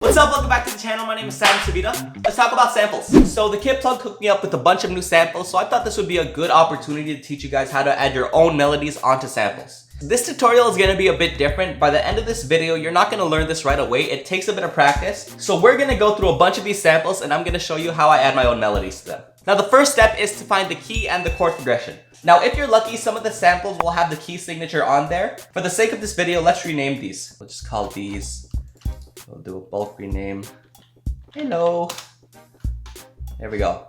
What's up? Welcome back to the channel. My name is Servida. Let's talk about samples. So the kid plug hooked me up with a bunch of new samples, so I thought this would be a good opportunity to teach you guys how to add your own melodies onto samples. This tutorial is going to be a bit different. By the end of this video, you're not going to learn this right away. It takes a bit of practice. So we're going to go through a bunch of these samples and I'm going to show you how I add my own melodies to them. Now the first step is to find the key and the chord progression. Now if you're lucky, some of the samples will have the key signature on there. For the sake of this video, let's rename these. We'll just call these, we'll do a bulk rename. Hello. There we go.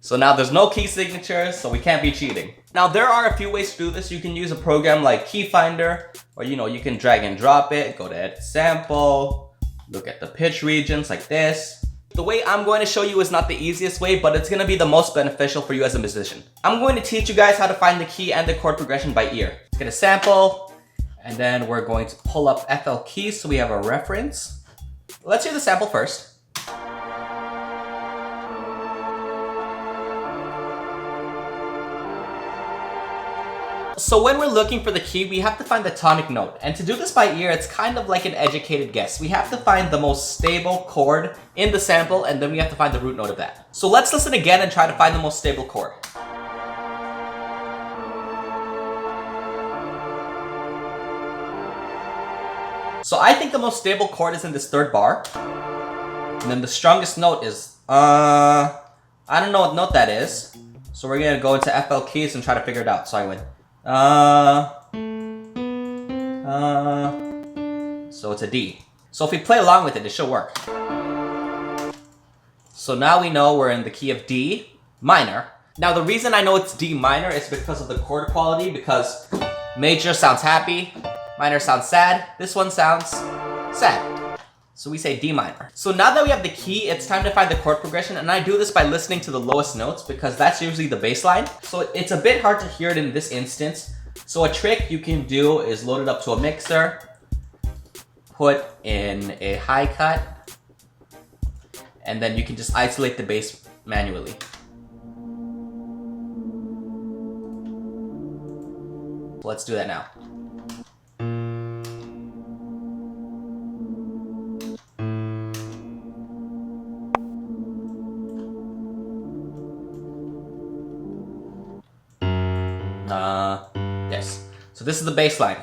So now there's no key signatures, so we can't be cheating. Now there are a few ways to do this. You can use a program like Key Finder, or you can drag and drop it, go to edit sample, look at the pitch regions like this. The way I'm going to show you is not the easiest way, but it's going to be the most beneficial for you as a musician. I'm going to teach you guys how to find the key and the chord progression by ear. Let's get a sample, and then we're going to pull up FL keys so we have a reference. Let's hear the sample first. So when we're looking for the key, we have to find the tonic note. And to do this by ear, it's kind of like an educated guess. We have to find the most stable chord in the sample, and then we have to find the root note of that. So let's listen again and try to find the most stable chord. So I think the most stable chord is in this third bar. And then the strongest note is, I don't know what note that is. So we're gonna go into FL keys and try to figure it out. So I went, so it's a D. So if we play along with it, it should work. So now we know we're in the key of D minor. Now the reason I know it's D minor is because of the chord quality, because major sounds happy, minor sounds sad, this one sounds sad. So we say D minor. So now that we have the key, it's time to find the chord progression, and I do this by listening to the lowest notes because that's usually the bass line. So it's a bit hard to hear it in this instance. So a trick you can do is load it up to a mixer, put in a high cut, and then you can just isolate the bass manually. Let's do that now. Yes. So this is the bass line.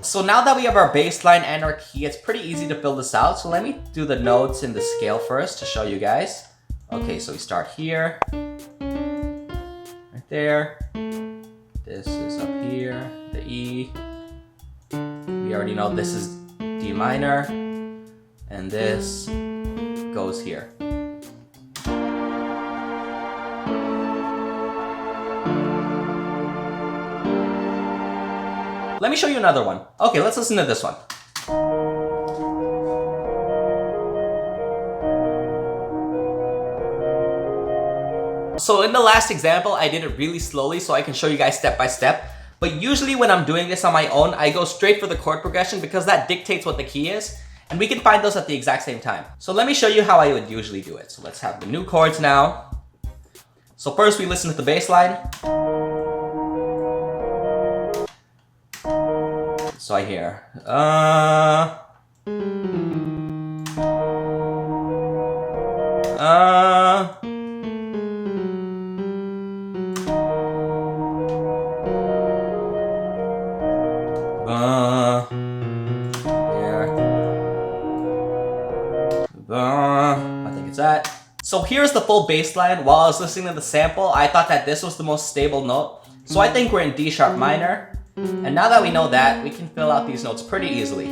So now that we have our bass line and our key, it's pretty easy to fill this out. So let me do the notes in the scale first to show you guys. Okay, so we start here, right there. This is up here, the E. We already know this is D minor, and this goes here. Let me show you another one. Okay, let's listen to this one. So in the last example, I did it really slowly so I can show you guys step by step. But usually when I'm doing this on my own, I go straight for the chord progression because that dictates what the key is. And we can find those at the exact same time. So let me show you how I would usually do it. So let's have the new chords now. So first we listen to the bass line. So I hear, I think it's that. So here's the full bass line. While I was listening to the sample, I thought that this was the most stable note. So I think we're in D sharp minor. And now that we know that, we can fill out these notes pretty easily.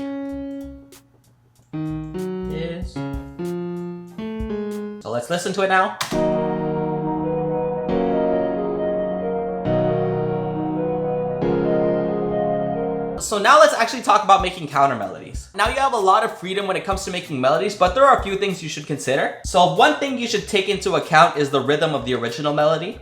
Yes. So let's listen to it now. So now let's actually talk about making counter melodies. Now you have a lot of freedom when it comes to making melodies, but there are a few things you should consider. So one thing you should take into account is the rhythm of the original melody.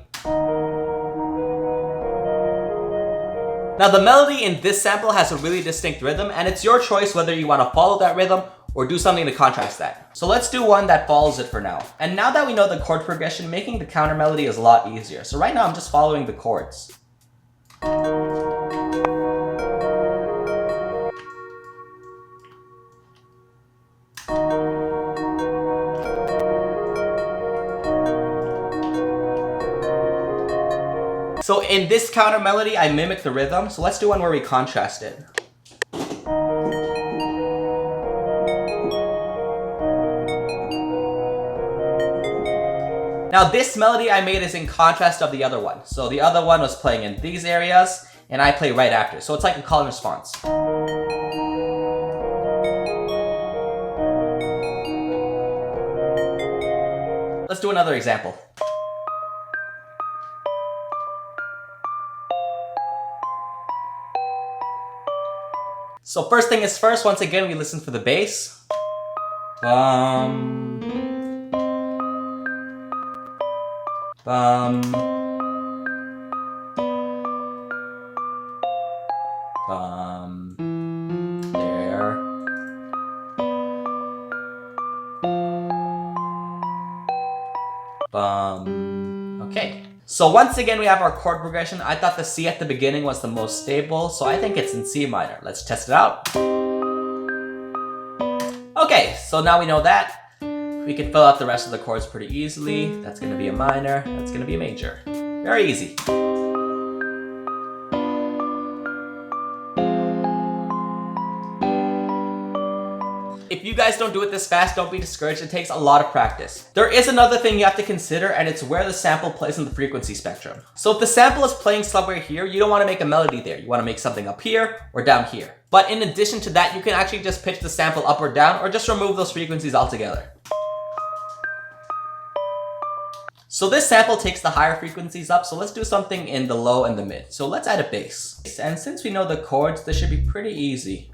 Now the melody in this sample has a really distinct rhythm, and it's your choice whether you want to follow that rhythm or do something to contrast that. So let's do one that follows it for now. And now that we know the chord progression, making the counter melody is a lot easier. So right now I'm just following the chords. So in this counter melody, I mimic the rhythm. So let's do one where we contrast it. Now this melody I made is in contrast of the other one. So the other one was playing in these areas, and I play right after. So it's like a call and response. Let's do another example. So first thing is first, once again, we listen for the bass. Bum. Bum. Bum. There. Bum. Okay. So once again, we have our chord progression. I thought the C at the beginning was the most stable, so I think it's in C minor. Let's test it out. Okay, so now we know that. We can fill out the rest of the chords pretty easily. That's gonna be a minor, that's gonna be a major. Very easy. If you guys don't do it this fast, don't be discouraged. It takes a lot of practice. There is another thing you have to consider, and it's where the sample plays in the frequency spectrum. So if the sample is playing somewhere here, you don't want to make a melody there. You want to make something up here or down here. But in addition to that, you can actually just pitch the sample up or down, or just remove those frequencies altogether. So this sample takes the higher frequencies up, so let's do something in the low and the mid. So let's add a bass. And since we know the chords, this should be pretty easy.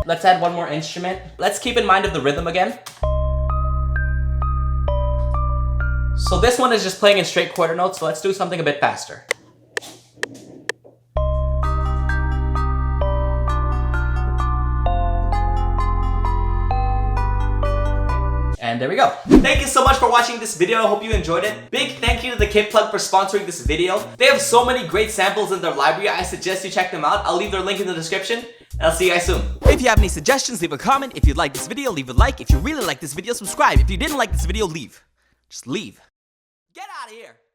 Let's add one more instrument. Let's keep in mind of the rhythm again. So this one is just playing in straight quarter notes, so let's do something a bit faster. And there we go. Thank you so much for watching this video. I hope you enjoyed it. Big thank you to the Kid Plug for sponsoring this video. They have so many great samples in their library. I suggest you check them out. I'll leave their link in the description, and I'll see you guys soon. If you have any suggestions, leave a comment. If you like this video, leave a like. If you really like this video, subscribe. If you didn't like this video, leave. Just leave. Get out of here.